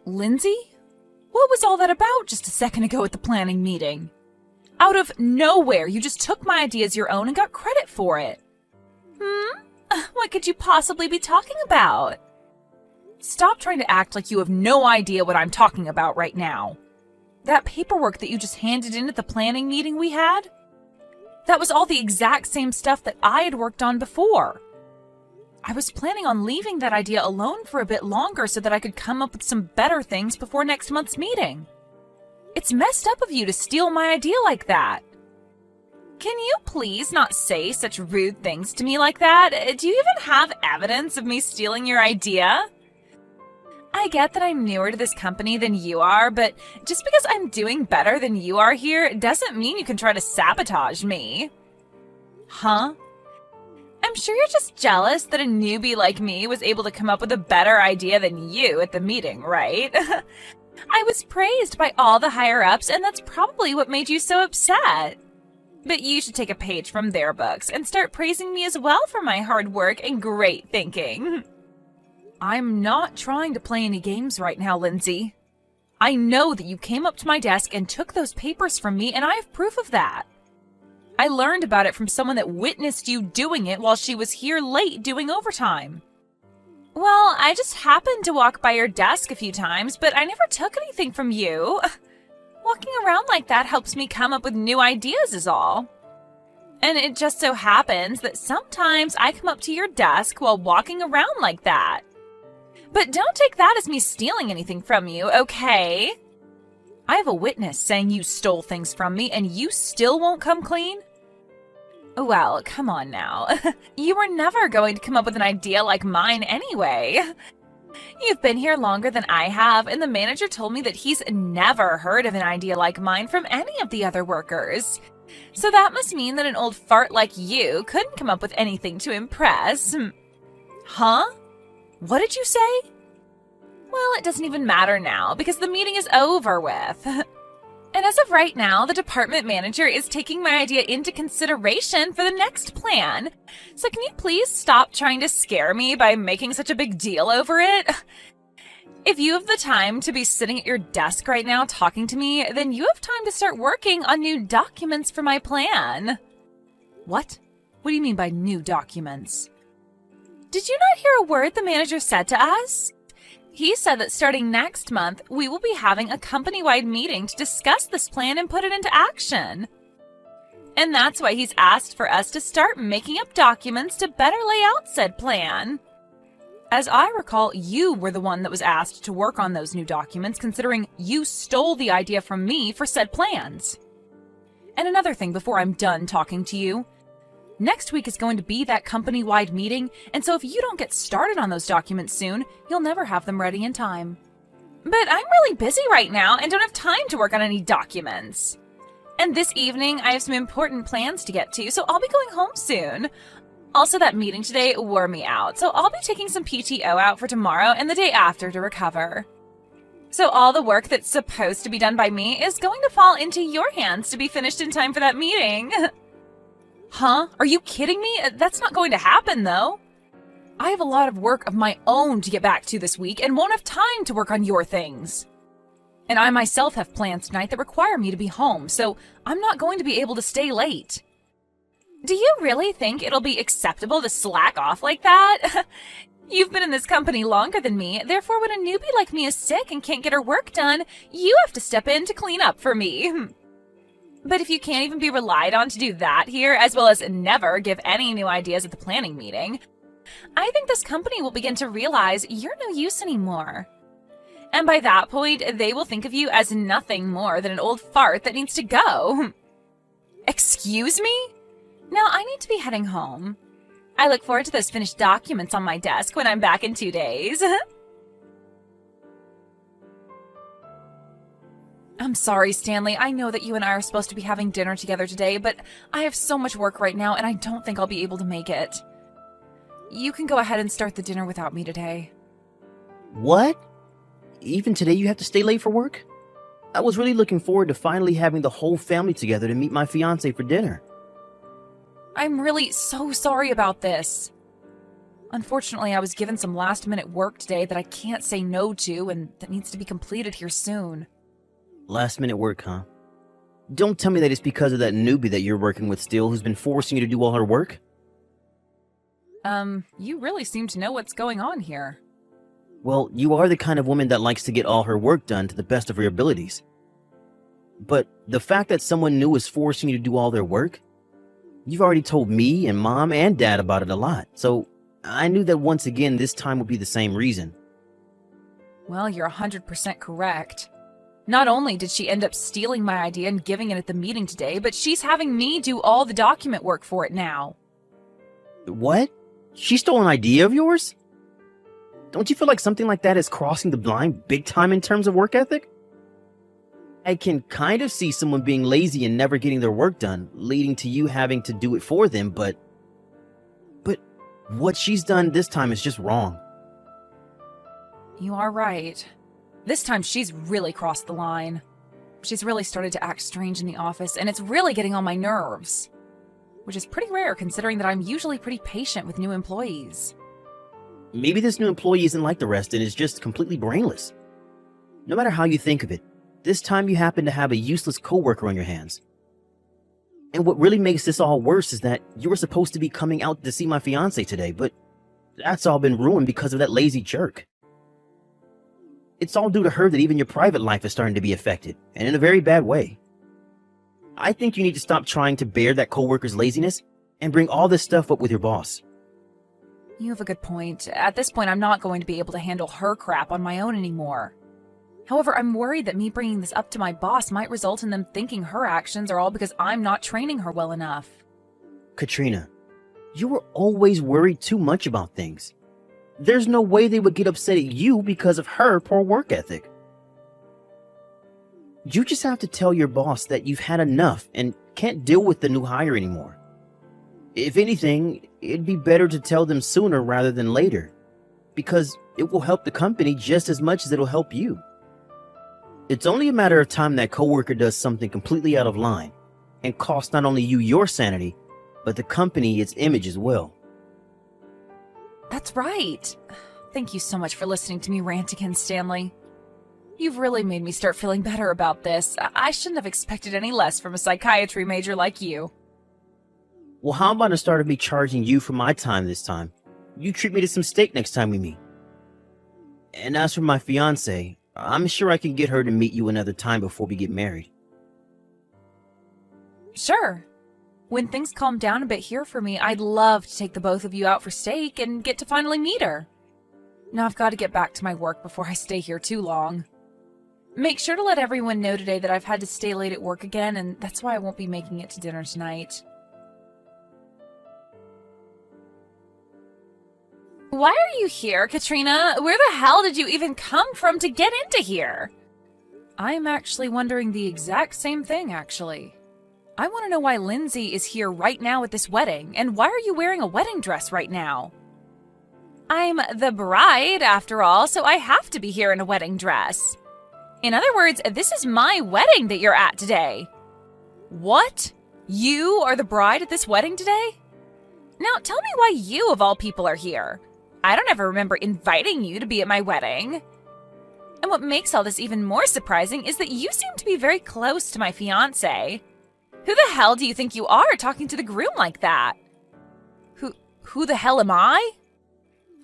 Lindsay? What was all that about just a second ago at the planning meeting? Out of nowhere, you just took my idea as your own and got credit for it. What could you possibly be talking about? Stop trying to act like you have no idea what I'm talking about right now. That paperwork that you just handed in at the planning meeting we had? That was all the exact same stuff that I had worked on before. I was planning on leaving that idea alone for a bit longer so that I could come up with some better things before next month's meeting. It's messed up of you to steal my idea like that. Can you please not say such rude things to me like that? Do you even have evidence of me stealing your idea? I get that I'm newer to this company than you are, but just because I'm doing better than you are here doesn't mean you can try to sabotage me. Huh? I'm sure you're just jealous that a newbie like me was able to come up with a better idea than you at the meeting, right? I was praised by all the higher-ups, and that's probably what made you so upset. But you should take a page from their books and start praising me as well for my hard work and great thinking. I'm not trying to play any games right now, Lindsay. I know that you came up to my desk and took those papers from me, and I have proof of that. I learned about it from someone that witnessed you doing it while she was here late doing overtime. Well, I just happened to walk by your desk a few times, but I never took anything from you. Walking around like that helps me come up with new ideas is all. And it just so happens that sometimes I come up to your desk while walking around like that. But don't take that as me stealing anything from you, okay? I have a witness saying you stole things from me and you still won't come clean? Well, come on now. You were never going to come up with an idea like mine anyway. You've been here longer than I have, and the manager told me that he's never heard of an idea like mine from any of the other workers. So that must mean that an old fart like you couldn't come up with anything to impress. Huh? What did you say? Well, it doesn't even matter now, because the meeting is over with. And as of right now, the department manager is taking my idea into consideration for the next plan. So can you please stop trying to scare me by making such a big deal over it? If you have the time to be sitting at your desk right now talking to me, then you have time to start working on new documents for my plan. What? What do you mean by new documents? Did you not hear a word the manager said to us? He said that starting next month, we will be having a company-wide meeting to discuss this plan and put it into action. And that's why he's asked for us to start making up documents to better lay out said plan. As I recall, you were the one that was asked to work on those new documents, considering you stole the idea from me for said plans. And another thing before I'm done talking to you. Next week is going to be that company-wide meeting, and so if you don't get started on those documents soon, you'll never have them ready in time. But I'm really busy right now and don't have time to work on any documents. And this evening, I have some important plans to get to, so I'll be going home soon. Also, that meeting today wore me out, so I'll be taking some PTO out for tomorrow and the day after to recover. So all the work that's supposed to be done by me is going to fall into your hands to be finished in time for that meeting. Huh? Are you kidding me? That's not going to happen, though. I have a lot of work of my own to get back to this week and won't have time to work on your things. And I myself have plans tonight that require me to be home, so I'm not going to be able to stay late. Do you really think it'll be acceptable to slack off like that? You've been in this company longer than me, therefore when a newbie like me is sick and can't get her work done, you have to step in to clean up for me. But if you can't even be relied on to do that here, as well as never give any new ideas at the planning meeting, I think this company will begin to realize you're no use anymore. And by that point, they will think of you as nothing more than an old fart that needs to go. Excuse me? Now I need to be heading home. I look forward to those finished documents on my desk when I'm back in 2 days. I'm sorry, Stanley. I know that you and I are supposed to be having dinner together today, but I have so much work right now and I don't think I'll be able to make it. You can go ahead and start the dinner without me today. What? Even today you have to stay late for work? I was really looking forward to finally having the whole family together to meet my fiancé for dinner. I'm really so sorry about this. Unfortunately, I was given some last-minute work today that I can't say no to and that needs to be completed here soon. Last minute work, huh? Don't tell me that it's because of that newbie that you're working with still who's been forcing you to do all her work? You really seem to know what's going on here. Well, you are the kind of woman that likes to get all her work done to the best of her abilities. But the fact that someone new is forcing you to do all their work, you've already told me and Mom and Dad about it a lot, so I knew that once again this time would be the same reason. Well, you're 100% correct. Not only did she end up stealing my idea and giving it at the meeting today, but she's having me do all the document work for it now. What? She stole an idea of yours? Don't you feel like something like that is crossing the line big time in terms of work ethic? I can kind of see someone being lazy and never getting their work done, leading to you having to do it for them, but what she's done this time is just wrong. You are right. This time she's really crossed the line. She's really started to act strange in the office, and it's really getting on my nerves. Which is pretty rare considering that I'm usually pretty patient with new employees. Maybe this new employee isn't like the rest and is just completely brainless. No matter how you think of it, this time you happen to have a useless coworker on your hands. And what really makes this all worse is that you were supposed to be coming out to see my fiancé today, but that's all been ruined because of that lazy jerk. It's all due to her that even your private life is starting to be affected, and in a very bad way. I think you need to stop trying to bear that coworker's laziness and bring all this stuff up with your boss. You have a good point. At this point, I'm not going to be able to handle her crap on my own anymore. However, I'm worried that me bringing this up to my boss might result in them thinking her actions are all because I'm not training her well enough. Katrina, you were always worried too much about things. There's no way they would get upset at you because of her poor work ethic. You just have to tell your boss that you've had enough and can't deal with the new hire anymore. If anything, it'd be better to tell them sooner rather than later, because it will help the company just as much as it'll help you. It's only a matter of time that coworker does something completely out of line and costs not only you your sanity, but the company its image as well. That's right. Thank you so much for listening to me rant again, Stanley. You've really made me start feeling better about this. I shouldn't have expected any less from a psychiatry major like you. Well, how about instead of me charging you for my time this time, you treat me to some steak next time we meet? And as for my fiancé, I'm sure I can get her to meet you another time before we get married. Sure. When things calm down a bit here for me, I'd love to take the both of you out for steak and get to finally meet her. Now I've got to get back to my work before I stay here too long. Make sure to let everyone know today that I've had to stay late at work again, and that's why I won't be making it to dinner tonight. Why are you here, Katrina? Where the hell did you even come from to get into here? I'm actually wondering the exact same thing, actually. I want to know why Lindsay is here right now at this wedding, and why are you wearing a wedding dress right now? I'm the bride, after all, so I have to be here in a wedding dress. In other words, this is my wedding that you're at today. What? You are the bride at this wedding today? Now, tell me why you, of all people, are here. I don't ever remember inviting you to be at my wedding. And what makes all this even more surprising is that you seem to be very close to my fiancé. Who the hell do you think you are talking to the groom like that? Who the hell am I?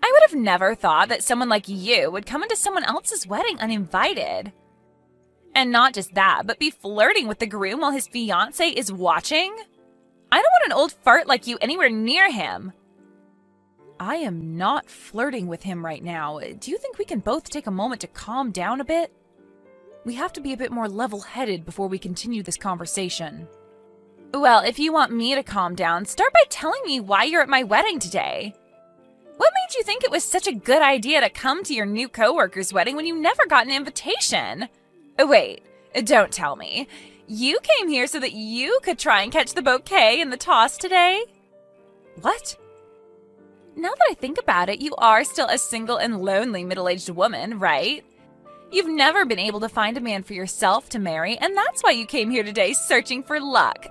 I would have never thought that someone like you would come into someone else's wedding uninvited. And not just that, but be flirting with the groom while his fiancé is watching? I don't want an old fart like you anywhere near him. I am not flirting with him right now. Do you think we can both take a moment to calm down a bit? We have to be a bit more level-headed before we continue this conversation. Well, if you want me to calm down, start by telling me why you're at my wedding today. What made you think it was such a good idea to come to your new coworker's wedding when you never got an invitation? Wait, don't tell me. You came here so that you could try and catch the bouquet in the toss today? What? Now that I think about it, you are still a single and lonely middle-aged woman, right? You've never been able to find a man for yourself to marry, and that's why you came here today searching for luck.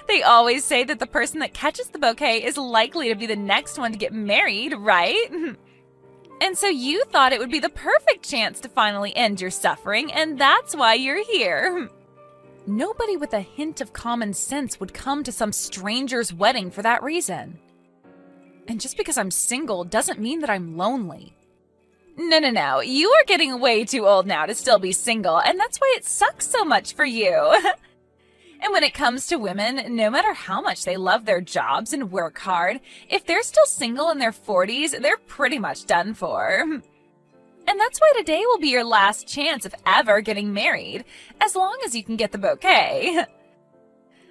They always say that the person that catches the bouquet is likely to be the next one to get married, right? And so you thought it would be the perfect chance to finally end your suffering, and that's why you're here. Nobody with a hint of common sense would come to some stranger's wedding for that reason. And just because I'm single doesn't mean that I'm lonely. No. You are getting way too old now to still be single, and that's why it sucks so much for you. And when it comes to women, no matter how much they love their jobs and work hard, if they're still single in their 40s, they're pretty much done for. And that's why today will be your last chance of ever getting married, as long as you can get the bouquet.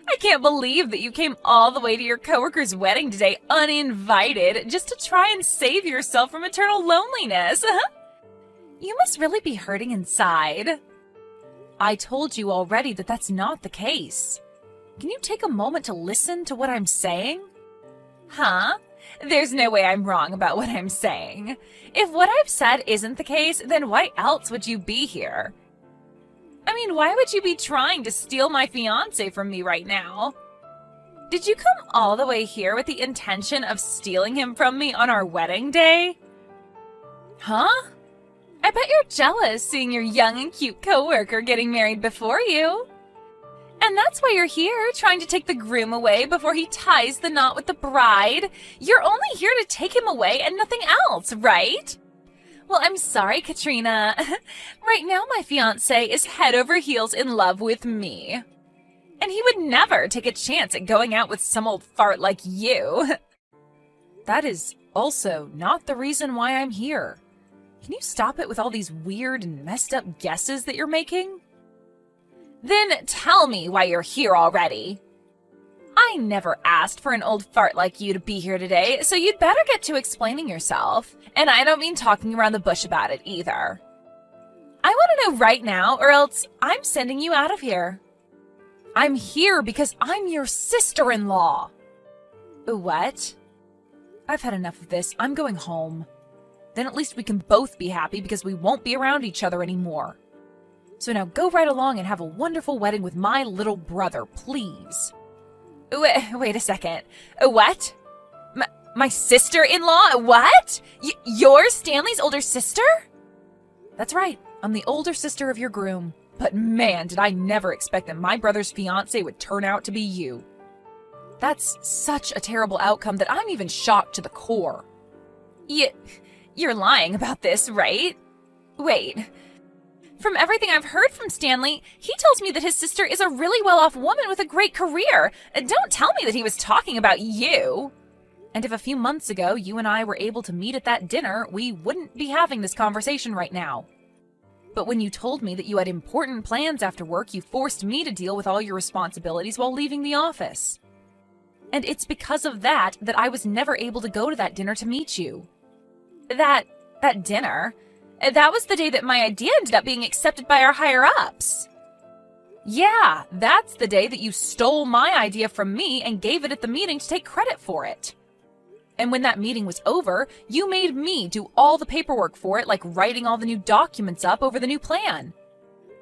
I can't believe that you came all the way to your coworker's wedding today uninvited just to try and save yourself from eternal loneliness. You must really be hurting inside. I told you already that that's not the case. Can you take a moment to listen to what I'm saying? Huh? There's no way I'm wrong about what I'm saying. If what I've said isn't the case, then why else would you be here? I mean, why would you be trying to steal my fiancé from me right now? Did you come all the way here with the intention of stealing him from me on our wedding day? Huh? I bet you're jealous seeing your young and cute coworker getting married before you. And that's why you're here, trying to take the groom away before he ties the knot with the bride. You're only here to take him away and nothing else, right? Well, I'm sorry, Katrina. Right now, my fiancé is head over heels in love with me. And he would never take a chance at going out with some old fart like you. That is also not the reason why I'm here. Can you stop it with all these weird and messed up guesses that you're making? Then tell me why you're here already. I never asked for an old fart like you to be here today, so you'd better get to explaining yourself. And I don't mean talking around the bush about it either. I want to know right now, or else I'm sending you out of here. I'm here because I'm your sister-in-law. What? I've had enough of this. I'm going home. Then at least we can both be happy because we won't be around each other anymore. So now go right along and have a wonderful wedding with my little brother, please. Wait a second. What? My sister-in-law? What? You're Stanley's older sister? That's right. I'm the older sister of your groom. But man, did I never expect that my brother's fiancé would turn out to be you. That's such a terrible outcome that I'm even shocked to the core. You're lying about this, right? Wait. From everything I've heard from Stanley, he tells me that his sister is a really well-off woman with a great career. Don't tell me that he was talking about you. And if a few months ago you and I were able to meet at that dinner, we wouldn't be having this conversation right now. But when you told me that you had important plans after work, you forced me to deal with all your responsibilities while leaving the office. And it's because of that I was never able to go to that dinner to meet you. That dinner? That was the day that my idea ended up being accepted by our higher-ups. Yeah, that's the day that you stole my idea from me and gave it at the meeting to take credit for it. And when that meeting was over, you made me do all the paperwork for it, like writing all the new documents up over the new plan.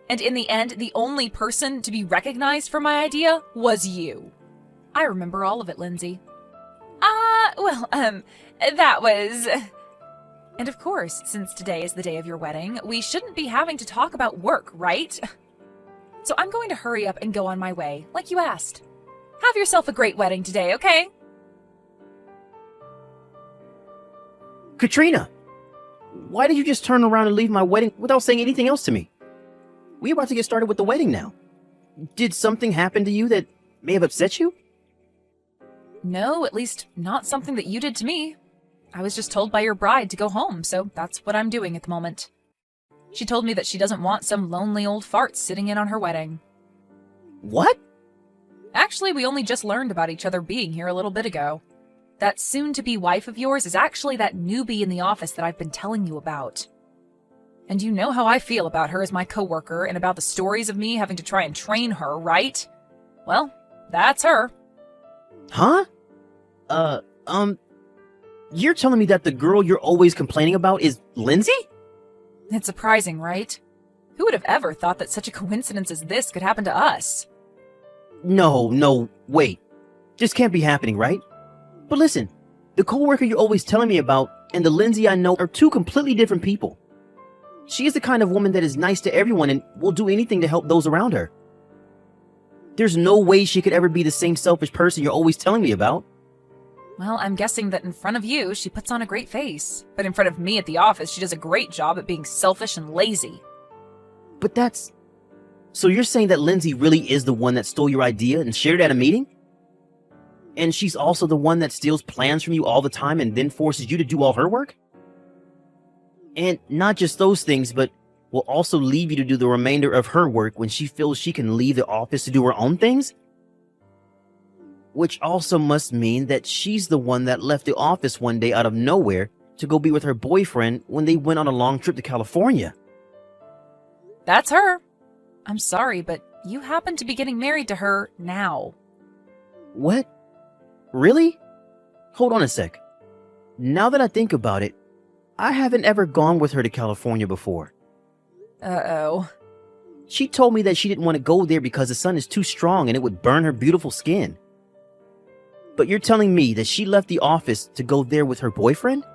And in the end, the only person to be recognized for my idea was you. I remember all of it, Lindsay. That was... And of course, since today is the day of your wedding, we shouldn't be having to talk about work, right? So I'm going to hurry up and go on my way, like you asked. Have yourself a great wedding today, okay? Katrina! Why did you just turn around and leave my wedding without saying anything else to me? We're about to get started with the wedding now. Did something happen to you that may have upset you? No, at least not something that you did to me. I was just told by your bride to go home, so that's what I'm doing at the moment. She told me that she doesn't want some lonely old fart sitting in on her wedding. What? Actually, we only just learned about each other being here a little bit ago. That soon-to-be wife of yours is actually that newbie in the office that I've been telling you about. And you know how I feel about her as my coworker and about the stories of me having to try and train her, right? Well, that's her. Huh? You're telling me that the girl you're always complaining about is Lindsay? It's surprising, right? Who would have ever thought that such a coincidence as this could happen to us? No, wait. This can't be happening, right? But listen, the coworker you're always telling me about and the Lindsay I know are two completely different people. She is the kind of woman that is nice to everyone and will do anything to help those around her. There's no way she could ever be the same selfish person you're always telling me about. Well, I'm guessing that in front of you, she puts on a great face. But in front of me at the office, she does a great job at being selfish and lazy. But that's... So you're saying that Lindsay really is the one that stole your idea and shared it at a meeting? And she's also the one that steals plans from you all the time and then forces you to do all her work? And not just those things, but will also leave you to do the remainder of her work when she feels she can leave the office to do her own things? Which also must mean that she's the one that left the office one day out of nowhere to go be with her boyfriend when they went on a long trip to California. That's her. I'm sorry, but you happen to be getting married to her now. What? Really? Hold on a sec. Now that I think about it, I haven't ever gone with her to California before. Uh-oh. She told me that she didn't want to go there because the sun is too strong and it would burn her beautiful skin. But you're telling me that she left the office to go there with her boyfriend?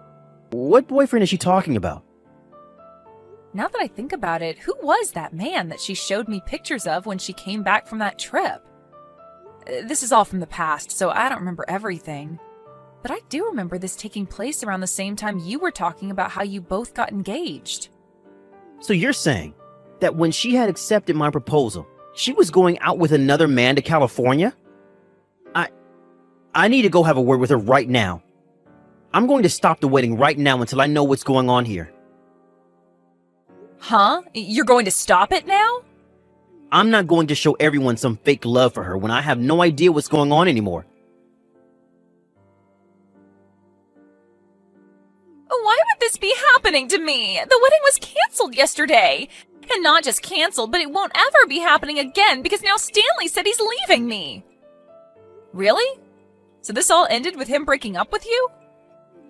What boyfriend is she talking about? Now that I think about it, who was that man that she showed me pictures of when she came back from that trip? This is all from the past, so I don't remember everything. But I do remember this taking place around the same time you were talking about how you both got engaged. So you're saying that when she had accepted my proposal, she was going out with another man to California? I need to go have a word with her right now. I'm going to stop the wedding right now until I know what's going on here. Huh? You're going to stop it now? I'm not going to show everyone some fake love for her when I have no idea what's going on anymore. Why would this be happening to me? The wedding was canceled yesterday. And not just canceled, but it won't ever be happening again because now Stanley said he's leaving me. Really? So this all ended with him breaking up with you?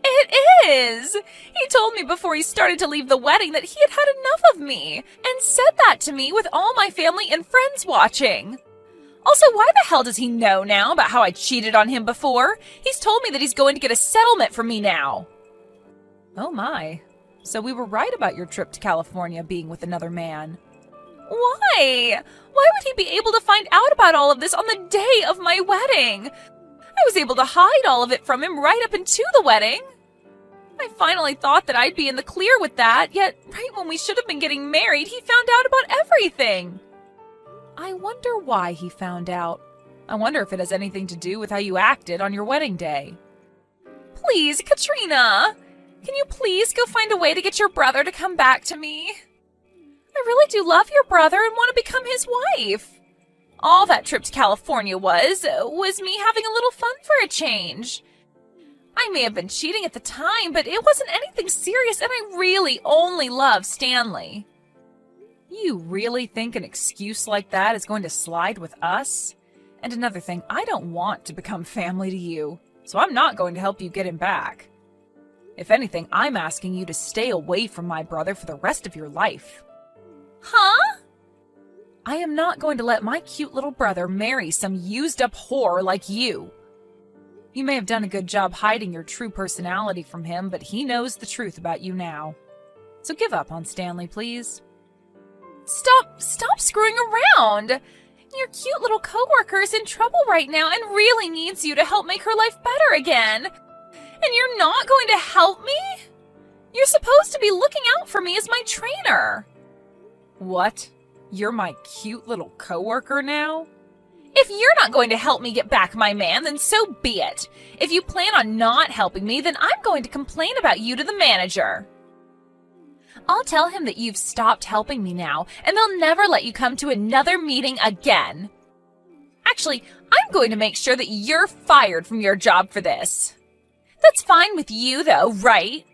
It is! He told me before he started to leave the wedding that he had had enough of me, and said that to me with all my family and friends watching. Also, why the hell does he know now about how I cheated on him before? He's told me that he's going to get a settlement from me now. Oh my. So we were right about your trip to California being with another man. Why? Why would he be able to find out about all of this on the day of my wedding? I was able to hide all of it from him right up into the wedding. I finally thought that I'd be in the clear with that, yet right when we should have been getting married, he found out about everything. I wonder why he found out. I wonder if it has anything to do with how you acted on your wedding day. Please, Katrina, can you please go find a way to get your brother to come back to me? I really do love your brother and want to become his wife. All that trip to California was me having a little fun for a change. I may have been cheating at the time, but it wasn't anything serious, and I really only love Stanley. You really think an excuse like that is going to slide with us? And another thing, I don't want to become family to you, so I'm not going to help you get him back. If anything, I'm asking you to stay away from my brother for the rest of your life. Huh? I am not going to let my cute little brother marry some used-up whore like you. You may have done a good job hiding your true personality from him, but he knows the truth about you now. So give up on Stanley, please. Stop screwing around! Your cute little coworker is in trouble right now and really needs you to help make her life better again. And you're not going to help me? You're supposed to be looking out for me as my trainer. What? You're my cute little coworker now? If you're not going to help me get back my man, then so be it. If you plan on not helping me, then I'm going to complain about you to the manager. I'll tell him that you've stopped helping me now, and they'll never let you come to another meeting again. Actually, I'm going to make sure that you're fired from your job for this. That's fine with you, though, right?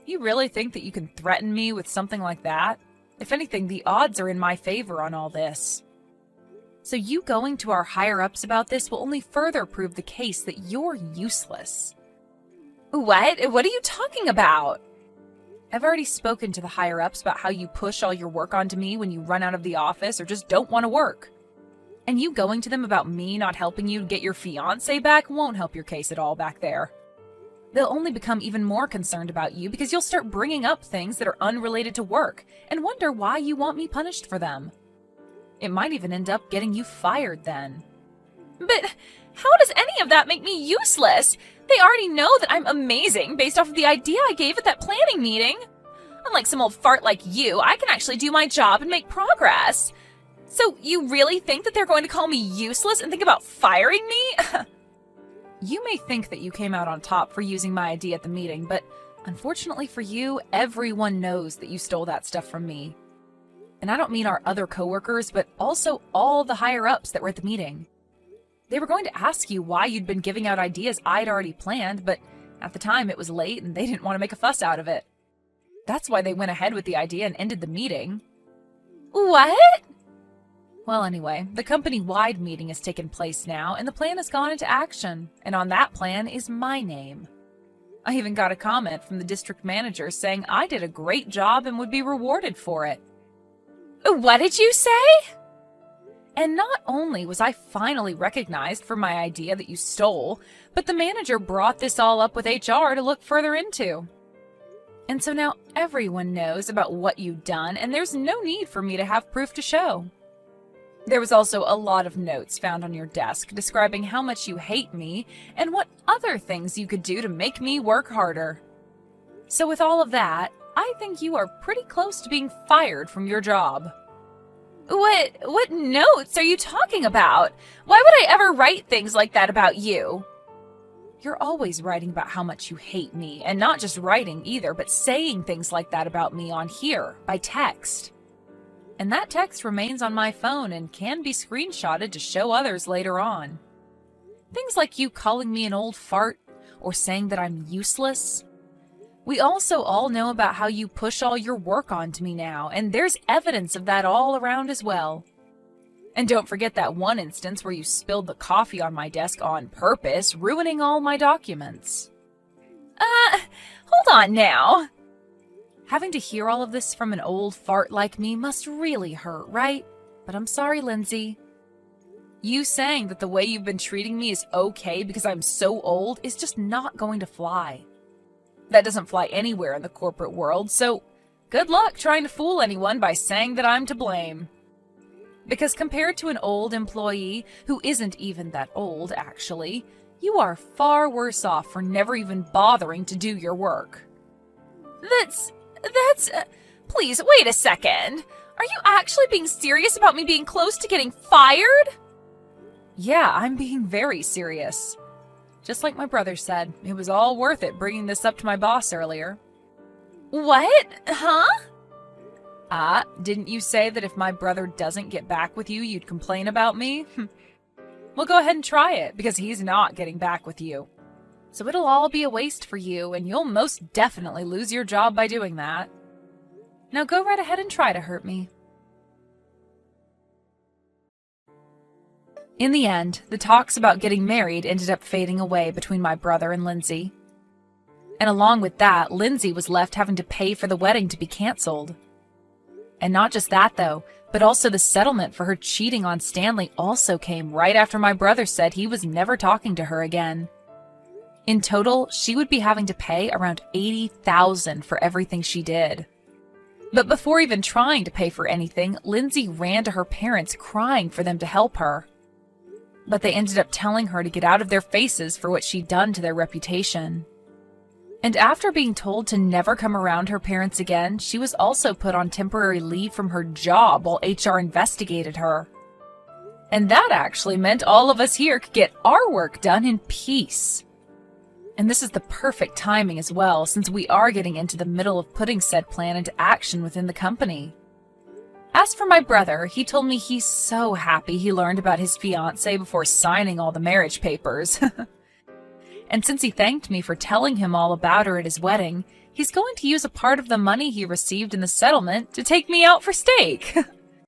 You really think that you can threaten me with something like that? If anything, the odds are in my favor on all this. So you going to our higher-ups about this will only further prove the case that you're useless. What? What are you talking about? I've already spoken to the higher-ups about how you push all your work onto me when you run out of the office or just don't want to work. And you going to them about me not helping you get your fiancé back won't help your case at all back there. They'll only become even more concerned about you because you'll start bringing up things that are unrelated to work and wonder why you want me punished for them. It might even end up getting you fired then. But how does any of that make me useless? They already know that I'm amazing based off of the idea I gave at that planning meeting. Unlike some old fart like you, I can actually do my job and make progress. So you really think that they're going to call me useless and think about firing me? You may think that you came out on top for using my idea at the meeting, but unfortunately for you, everyone knows that you stole that stuff from me. And I don't mean our other coworkers, but also all the higher-ups that were at the meeting. They were going to ask you why you'd been giving out ideas I'd already planned, but at the time it was late and they didn't want to make a fuss out of it. That's why they went ahead with the idea and ended the meeting. What? Well, anyway, the company-wide meeting has taken place now, and the plan has gone into action, and on that plan is my name. I even got a comment from the district manager saying I did a great job and would be rewarded for it. What did you say? And not only was I finally recognized for my idea that you stole, but the manager brought this all up with HR to look further into. And so now everyone knows about what you've done, and there's no need for me to have proof to show. There was also a lot of notes found on your desk describing how much you hate me and what other things you could do to make me work harder. So with all of that, I think you are pretty close to being fired from your job. What notes are you talking about? Why would I ever write things like that about you? You're always writing about how much you hate me, and not just writing either, but saying things like that about me on here, by text. And that text remains on my phone and can be screenshotted to show others later on. Things like you calling me an old fart, or saying that I'm useless. We also all know about how you push all your work onto me now, and there's evidence of that all around as well. And don't forget that one instance where you spilled the coffee on my desk on purpose, ruining all my documents. Hold on now. Having to hear all of this from an old fart like me must really hurt, right? But I'm sorry, Lindsay. You saying that the way you've been treating me is okay because I'm so old is just not going to fly. That doesn't fly anywhere in the corporate world, so good luck trying to fool anyone by saying that I'm to blame. Because compared to an old employee, who isn't even that old, actually, you are far worse off for never even bothering to do your work. Please, wait a second. Are you actually being serious about me being close to getting fired? Yeah, I'm being very serious. Just like my brother said, it was all worth it bringing this up to my boss earlier. What? Huh? Didn't you say that if my brother doesn't get back with you, you'd complain about me? Well, go ahead and try it, because he's not getting back with you. So it'll all be a waste for you, and you'll most definitely lose your job by doing that. Now go right ahead and try to hurt me. In the end, the talks about getting married ended up fading away between my brother and Lindsay. And along with that, Lindsay was left having to pay for the wedding to be canceled. And not just that, though, but also the settlement for her cheating on Stanley also came right after my brother said he was never talking to her again. In total, she would be having to pay around $80,000 for everything she did. But before even trying to pay for anything, Lindsay ran to her parents crying for them to help her. But they ended up telling her to get out of their faces for what she'd done to their reputation. And after being told to never come around her parents again, she was also put on temporary leave from her job while HR investigated her. And that actually meant all of us here could get our work done in peace. And this is the perfect timing as well, since we are getting into the middle of putting said plan into action within the company. As for my brother, he told me he's so happy he learned about his fiancée before signing all the marriage papers. And since he thanked me for telling him all about her at his wedding, he's going to use a part of the money he received in the settlement to take me out for steak.